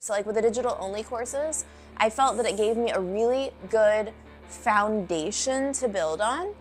So like with the digital only courses, I felt that it gave me a really good foundation to build on.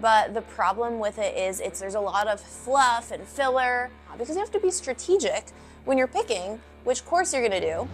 But the problem with it is there's a lot of fluff and filler because you have to be strategic when you're picking which course you're gonna do.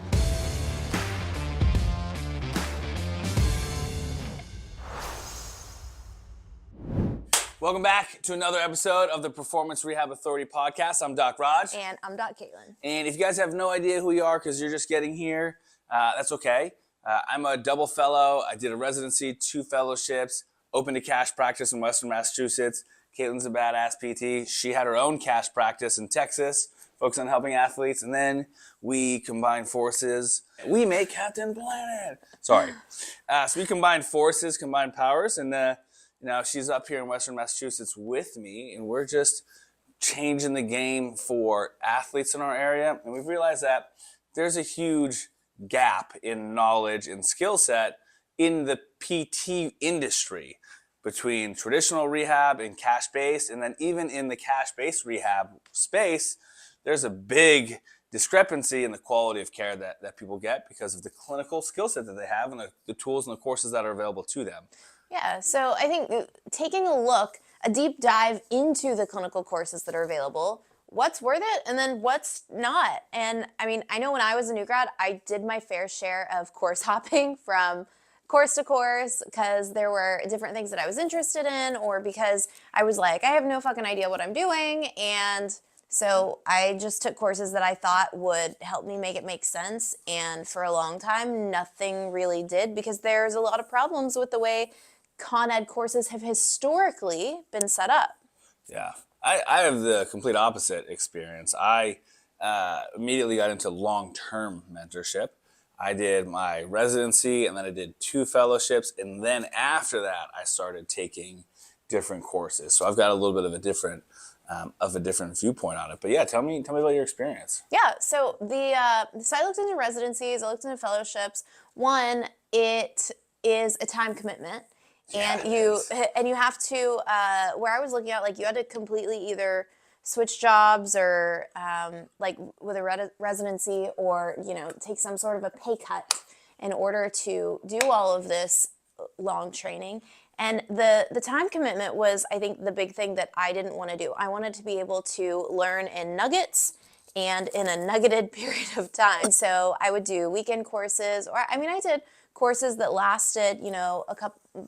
Welcome back to another episode of the Performance Rehab Authority podcast. I'm Doc Rog. And I'm Doc Caitlin. And if you guys have no idea who you are because you're just getting here, that's okay. I'm a double fellow. I did a residency, 2 fellowships, opened a cash practice in Western Massachusetts. Caitlin's a badass PT. She had her own cash practice in Texas, focused on helping athletes. And then we combined forces. We make Captain Planet. Sorry. So we combined forces, combined powers, and now she's up here in Western Massachusetts with me, and we're just changing the game for athletes in our area. And we've realized that there's a huge gap in knowledge and skill set in the PT industry between traditional rehab and cash-based, and then even in the cash-based rehab space, there's a big discrepancy in the quality of care that people get because of the clinical skill set that they have and the tools and the courses that are available to them. Yeah, so I think taking a deep dive into the clinical courses that are available, what's worth it and then what's not. And I mean, I know when I was a new grad, I did my fair share of course hopping from course to course because there were different things that I was interested in, or because I was like, I have no fucking idea what I'm doing. And so I just took courses that I thought would help me make it make sense. And for a long time, nothing really did because there's a lot of problems with the way Con Ed courses have historically been set up. Yeah, I have the complete opposite experience. I immediately got into long-term mentorship. I did my residency and then I did 2 fellowships. And then after that, I started taking different courses. So I've got a little bit of a different viewpoint on it. But yeah, tell me about your experience. Yeah, so so I looked into residencies, I looked into fellowships. One, it is a time commitment. And you have to, where I was looking at, like you had to completely either switch jobs or like with a residency or, take some sort of a pay cut in order to do all of this long training. And the time commitment was, I think, the big thing that I didn't want to do. I wanted to be able to learn in nuggets and in a nuggeted period of time. So I would do weekend courses, or I did courses that lasted,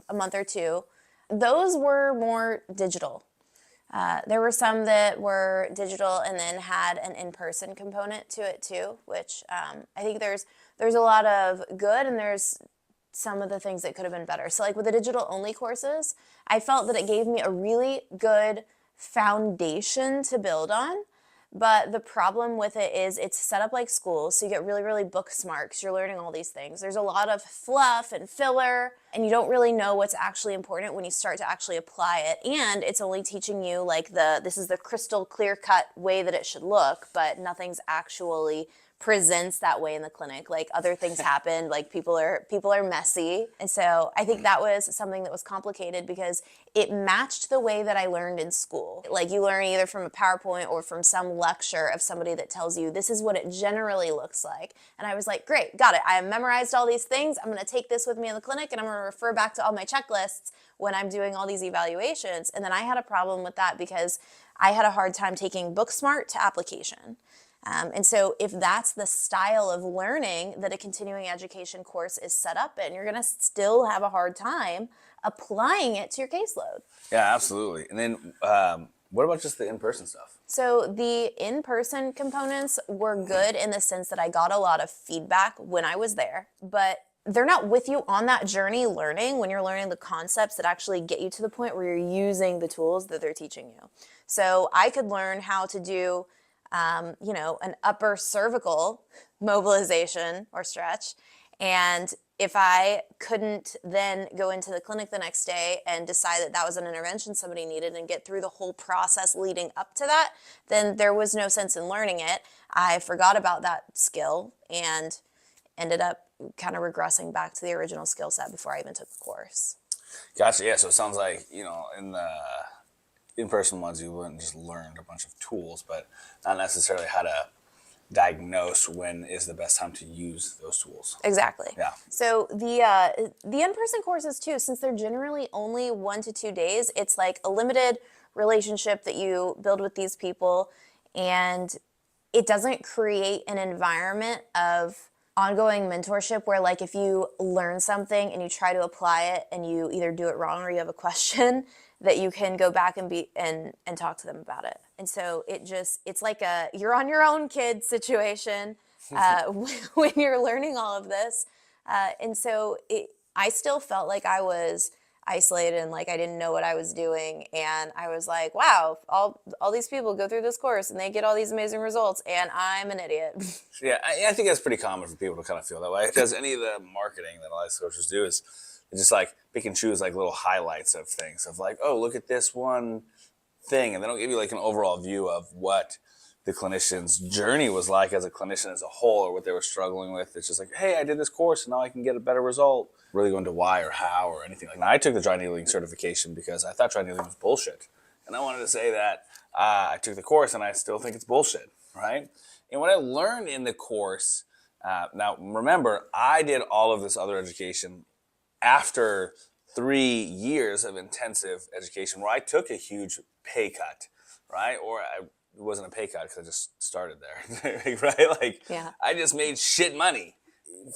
a month or 2. Those were more digital. There were some that were digital and then had an in-person component to it too, which I think there's a lot of good and there's some of the things that could have been better. So like with the digital only courses, I felt that it gave me a really good foundation to build on. But the problem with it is it's set up like school, so you get really, really book smart because you're learning all these things. There's a lot of fluff and filler, and you don't really know what's actually important when you start to actually apply it. And it's only teaching you like this is the crystal clear-cut way that it should look, but nothing's actually presents that way in the clinic. Like other things happen, like people are messy. And so I think that was something that was complicated because it matched the way that I learned in school. Like you learn either from a PowerPoint or from some lecture of somebody that tells you this is what it generally looks like. And I was like, great, got it. I have memorized all these things. I'm gonna take this with me in the clinic and I'm gonna refer back to all my checklists when I'm doing all these evaluations. And then I had a problem with that because I had a hard time taking book smart to application. And so if that's the style of learning that a continuing education course is set up in, you're going to still have a hard time applying it to your caseload. Yeah, absolutely. And then what about just the in-person stuff? So the in-person components were good in the sense that I got a lot of feedback when I was there, but they're not with you on that journey learning when you're learning the concepts that actually get you to the point where you're using the tools that they're teaching you. So I could learn how to do an upper cervical mobilization or stretch. And if I couldn't then go into the clinic the next day and decide that that was an intervention somebody needed and get through the whole process leading up to that, then there was no sense in learning it. I forgot about that skill and ended up kind of regressing back to the original skill set before I even took the course. Gotcha. Yeah. So it sounds like, in the in-person ones, you wouldn't just learn a bunch of tools, but not necessarily how to diagnose when is the best time to use those tools. Exactly. Yeah. So the in-person courses too, since they're generally only 1 to 2 days, it's like a limited relationship that you build with these people, and it doesn't create an environment of ongoing mentorship where, like, if you learn something and you try to apply it and you either do it wrong or you have a question, that you can go back and talk to them about it. And so it's like a you're on your own, kid situation when you're learning all of this. And so I still felt like I was isolated and like I didn't know what I was doing. And I was like, wow, all these people go through this course and they get all these amazing results, and I'm an idiot. Yeah, I think that's pretty common for people to kind of feel that way, because any of the marketing that life coaches do is just like pick and choose like little highlights of things of like, oh, look at this one thing, and they don't give you like an overall view of what the clinician's journey was like as a clinician as a whole, or what they were struggling with. It's just like, hey, I did this course and now I can get a better result. Really go into why or how or anything like that. I took the dry needling certification because I thought dry needling was bullshit. And I wanted to say that I took the course and I still think it's bullshit, right? And what I learned in the course, now remember, I did all of this other education after 3 years of intensive education where I took a huge pay cut, right? Or it wasn't a pay cut because I just started there, right? Like, Yeah. I just made shit money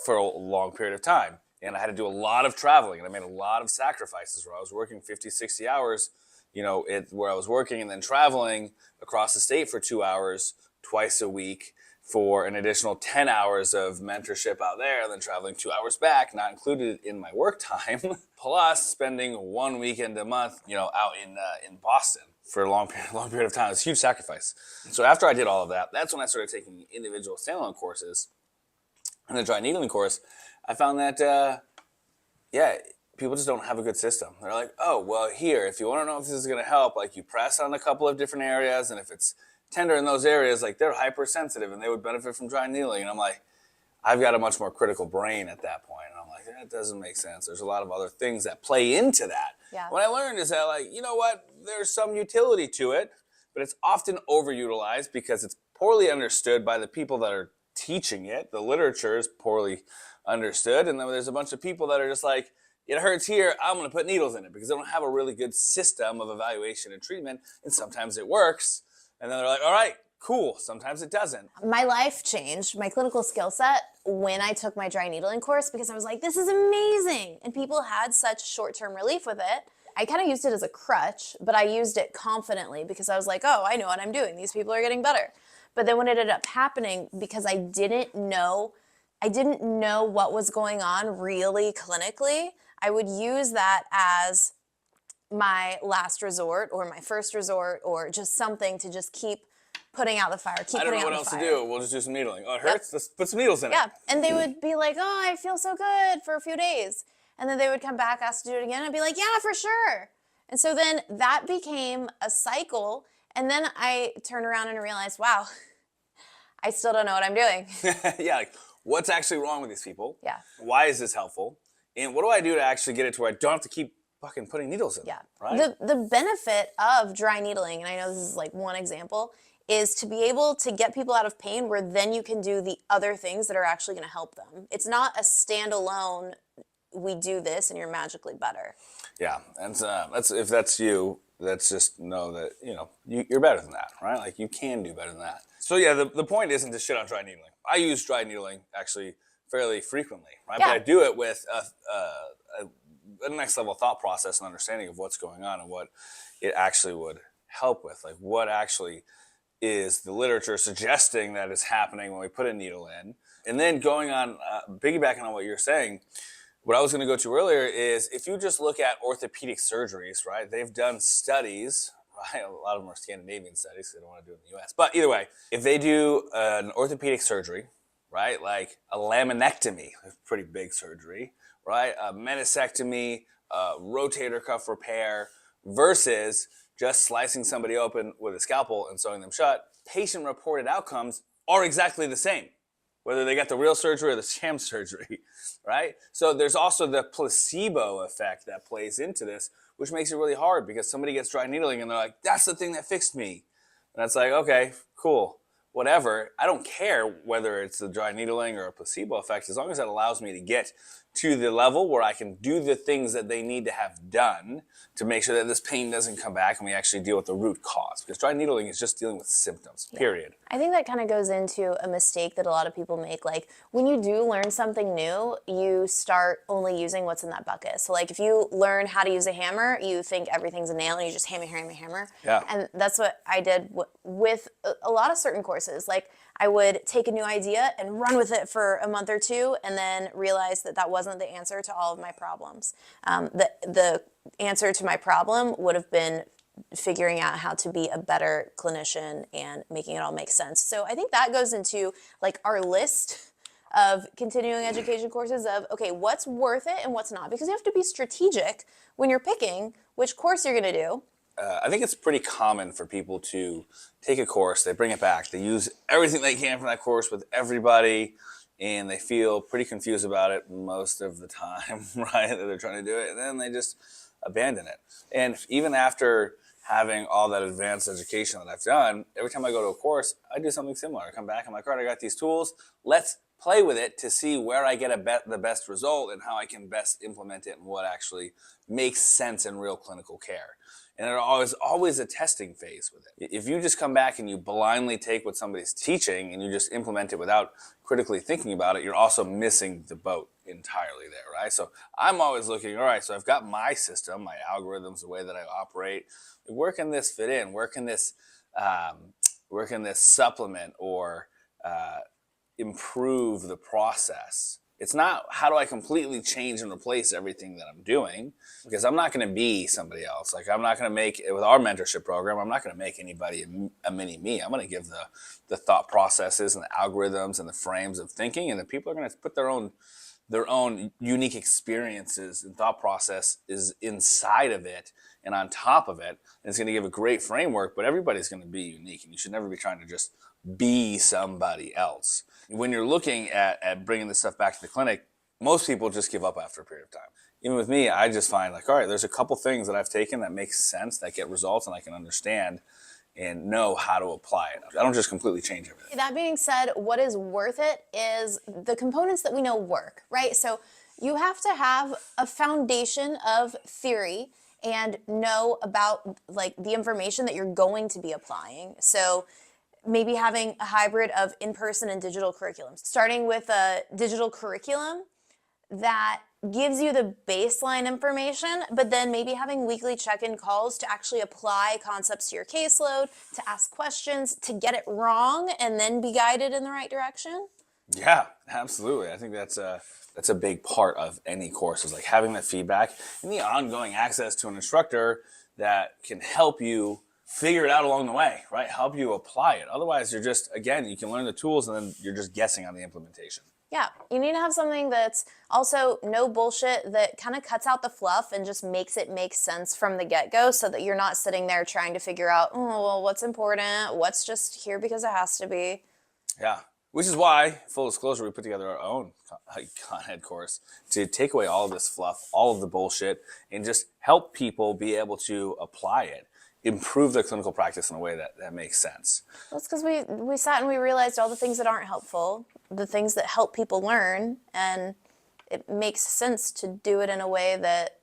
for a long period of time. And I had to do a lot of traveling, and I made a lot of sacrifices where I was working 50, 60 hours, where I was working and then traveling across the state for 2 hours twice a week for an additional 10 hours of mentorship out there, and then traveling 2 hours back, not included in my work time, plus spending 1 weekend a month, out in Boston for a long period of time. It's a huge sacrifice. So after I did all of that, that's when I started taking individual standalone courses. And the dry needling course, I found that, people just don't have a good system. They're like, oh, well, here, if you want to know if this is going to help, like, you press on a couple of different areas, and if it's tender in those areas, like, they're hypersensitive and they would benefit from dry needling. And I'm like, I've got a much more critical brain at that point. And I'm like, that doesn't make sense. There's a lot of other things that play into that. Yeah. What I learned is that, like, you know what? There's some utility to it, but it's often overutilized because it's poorly understood by the people that are teaching it. The literature is poorly understood. And then there's a bunch of people that are just like, it hurts here, I'm going to put needles in it, because they don't have a really good system of evaluation and treatment. And sometimes it works. And then they're like, all right, cool. Sometimes it doesn't. My life changed, my clinical skill set, when I took my dry needling course, because I was like, this is amazing. And people had such short-term relief with it. I kind of used it as a crutch, but I used it confidently because I was like, oh, I know what I'm doing. These people are getting better. But then when it ended up happening, because I didn't know what was going on really clinically, I would use that as my last resort or my first resort, or just something to just keep putting out the fire, I don't know what else to do. We'll just do some needling. Oh, it hurts? Let's put some needles in it. Yeah, and they would be like, oh, I feel so good for a few days. And then they would come back, ask to do it again, and I'd be like, yeah, for sure. And so then that became a cycle. And then I turned around and realized, wow, I still don't know what I'm doing. Yeah, like, what's actually wrong with these people? Yeah. Why is this helpful? And what do I do to actually get it to where I don't have to keep fucking putting needles in? Yeah. Right? The benefit of dry needling, and I know this is like one example, is to be able to get people out of pain where then you can do the other things that are actually going to help them. It's not a standalone, we do this and you're magically better. Yeah, and that's if that's you, that's just know that, you're better than that, right? Like, you can do better than that. So yeah, the point isn't to shit on dry needling. I use dry needling actually fairly frequently, right? Yeah. But I do it with a next level thought process and understanding of what's going on and what it actually would help with. Like, what actually is the literature suggesting that is happening when we put a needle in. And then going on, piggybacking on what you're saying, what I was going to go to earlier is if you just look at orthopedic surgeries, right? They've done studies, right? A lot of them are Scandinavian studies, so they don't want to do it in the US. But either way, if they do an orthopedic surgery, right? Like a laminectomy, a pretty big surgery, right? A meniscectomy, a rotator cuff repair versus just slicing somebody open with a scalpel and sewing them shut, patient-reported outcomes are exactly the same, whether they got the real surgery or the sham surgery, right? So there's also the placebo effect that plays into this, which makes it really hard because somebody gets dry needling and they're like, that's the thing that fixed me. And it's like, okay, cool. whatever. I don't care whether it's the dry needling or a placebo effect, as long as it allows me to get to the level where I can do the things that they need to have done to make sure that this pain doesn't come back and we actually deal with the root cause. Because dry needling is just dealing with symptoms, period. I think that kind of goes into a mistake that a lot of people make. Like, when you do learn something new, you start only using what's in that bucket. So like, if you learn how to use a hammer, you think everything's a nail and you just hammer, hammer, hammer. Yeah. And that's what I did with a lot of certain courses. Like, I would take a new idea and run with it for a month or two and then realize that that wasn't the answer to all of my problems. The answer to my problem would have been figuring out how to be a better clinician and making it all make sense. So I think that goes into like our list of continuing education courses of, okay, what's worth it and what's not? Because you have to be strategic when you're picking which course you're gonna do. I think it's pretty common for people to take a course, they bring it back, they use everything they can from that course with everybody, and they feel pretty confused about it most of the time, right? That they're trying to do it, and then they just abandon it. And even after having all that advanced education that I've done, every time I go to a course, I do something similar. I come back, I'm like, all right, I got these tools, let's play with it to see where I get the best result and how I can best implement it and what actually makes sense in real clinical care. And there's always a testing phase with it. If you just come back and you blindly take what somebody's teaching and you just implement it without critically thinking about it, you're also missing the boat entirely there, right? So I'm always looking, all right, so I've got my system, my algorithms, the way that I operate. Where can this fit in? Where can this supplement or improve the process? It's not how do I completely change and replace everything that I'm doing, because I'm not going to be somebody else. Like, I'm not going to make, with our mentorship program, I'm not going to make anybody a mini me. I'm going to give the thought processes and the algorithms and the frames of thinking, and the people are going to put their own unique experiences and thought process is inside of it and on top of it. And it's going to give a great framework, but everybody's going to be unique, and you should never be trying to just be somebody else. When you're looking at bringing this stuff back to the clinic, most people just give up after a period of time. Even with me, I just find like, all right, there's a couple things that I've taken that make sense, that get results, and I can understand and know how to apply it. I don't just completely change everything. That being said, what is worth it is the components that we know work, right? So you have to have a foundation of theory and know about like the information that you're going to be applying. So maybe having a hybrid of in-person and digital curriculums. Starting with a digital curriculum that gives you the baseline information, but then maybe having weekly check-in calls to actually apply concepts to your caseload, to ask questions, to get it wrong, and then be guided in the right direction. Yeah, absolutely. I think that's a big part of any course, is like having that feedback and the ongoing access to an instructor that can help you figure it out along the way, right? Help you apply it. Otherwise, you're just, again, you can learn the tools and then you're just guessing on the implementation. Yeah, you need to have something that's also no bullshit, that kind of cuts out the fluff and just makes it make sense from the get-go, so that you're not sitting there trying to figure out, oh, well, what's important, what's just here because it has to be. Yeah, which is why, full disclosure, we put together our own content course to take away all of this fluff, all of the bullshit, and just help people be able to apply it, improve their clinical practice in a way that makes sense. Well, it's because we sat and we realized all the things that aren't helpful, the things that help people learn, and it makes sense to do it in a way that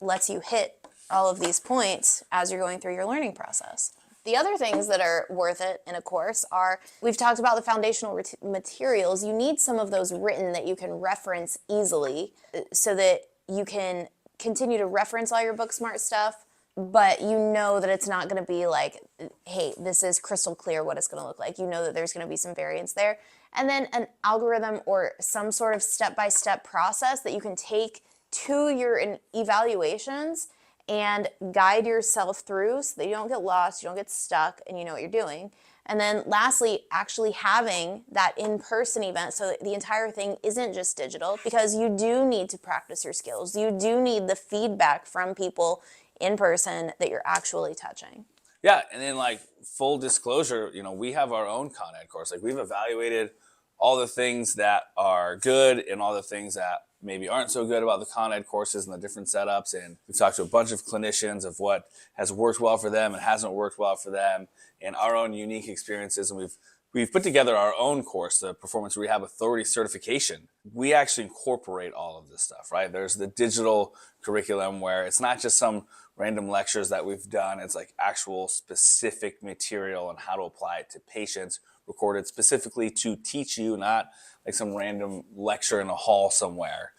lets you hit all of these points as you're going through your learning process. The other things that are worth it in a course are, we've talked about the foundational materials. You need some of those written that you can reference easily so that you can continue to reference all your book smart stuff, but you know that it's not going to be like, hey, this is crystal clear what it's going to look like. You know that there's going to be some variance there. And then an algorithm or some sort of step-by-step process that you can take to your evaluations and guide yourself through so that you don't get lost, you don't get stuck, and you know what you're doing. And then lastly, actually having that in-person event so that the entire thing isn't just digital, because you do need to practice your skills. You do need the feedback from people in person that you're actually touching. Yeah, and then like full disclosure, we have our own Con Ed course. Like, we've evaluated all the things that are good and all the things that maybe aren't so good about the Con Ed courses and the different setups. And we've talked to a bunch of clinicians of what has worked well for them and hasn't worked well for them, and our own unique experiences. And we've we've put together our own course, the Performance Rehab Authority Certification. We actually incorporate all of this stuff, right? There's the digital curriculum where it's not just some random lectures that we've done. It's like actual specific material on how to apply it to patients, recorded specifically to teach you, not like some random lecture in a hall somewhere,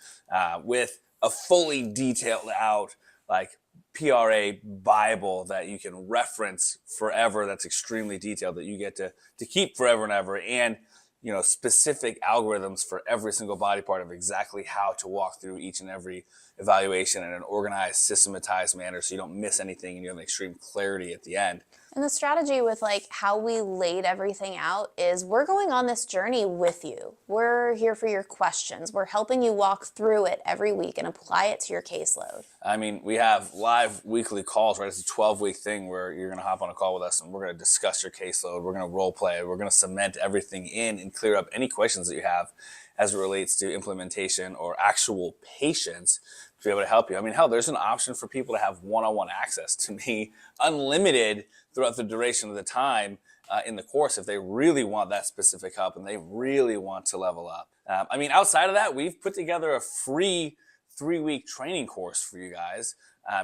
with a fully detailed out like PRA Bible that you can reference forever. That's extremely detailed that you get to keep forever and ever. And, you know, specific algorithms for every single body part of exactly how to walk through each and every evaluation in an organized, systematized manner so you don't miss anything and you have an extreme clarity at the end. And the strategy with like how we laid everything out is we're going on this journey with you. We're here for your questions. We're helping you walk through it every week and apply it to your caseload. I mean, we have live weekly calls, right? It's a 12-week thing where you're going to hop on a call with us and we're going to discuss your caseload. We're going to role play. We're going to cement everything in and clear up any questions that you have as it relates to implementation or actual patients to be able to help you. I mean, hell, there's an option for people to have one-on-one access to me, unlimited throughout the duration of the time in the course if they really want that specific help and they really want to level up. I mean, outside of that, we've put together a free 3-week training course for you guys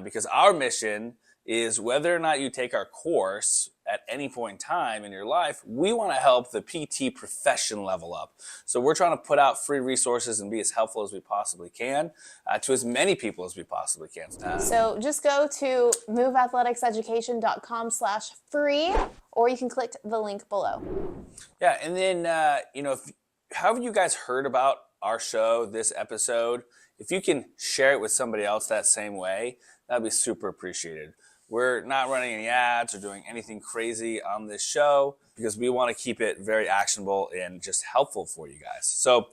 because our mission is whether or not you take our course at any point in time in your life, we want to help the PT profession level up. So we're trying to put out free resources and be as helpful as we possibly can to as many people as we possibly can. So just go to moveathletics.education.com/free, or you can click the link below. Yeah, and then, you know, how have you guys heard about our show, this episode? If you can share it with somebody else that same way, that'd be super appreciated. We're not running any ads or doing anything crazy on this show because we want to keep it very actionable and just helpful for you guys. So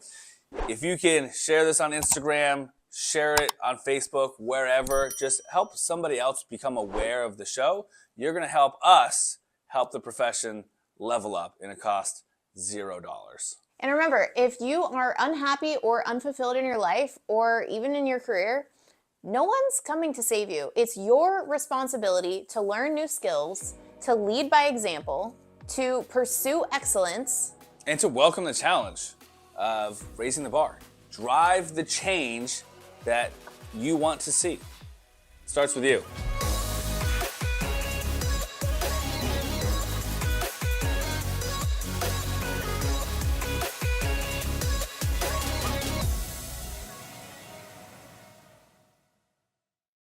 if you can share this on Instagram, share it on Facebook, wherever, just help somebody else become aware of the show. You're going to help us help the profession level up and it costs $0. And remember, if you are unhappy or unfulfilled in your life or even in your career, no one's coming to save you. It's your responsibility to learn new skills, to lead by example, to pursue excellence, and to welcome the challenge of raising the bar. Drive the change that you want to see. It starts with you.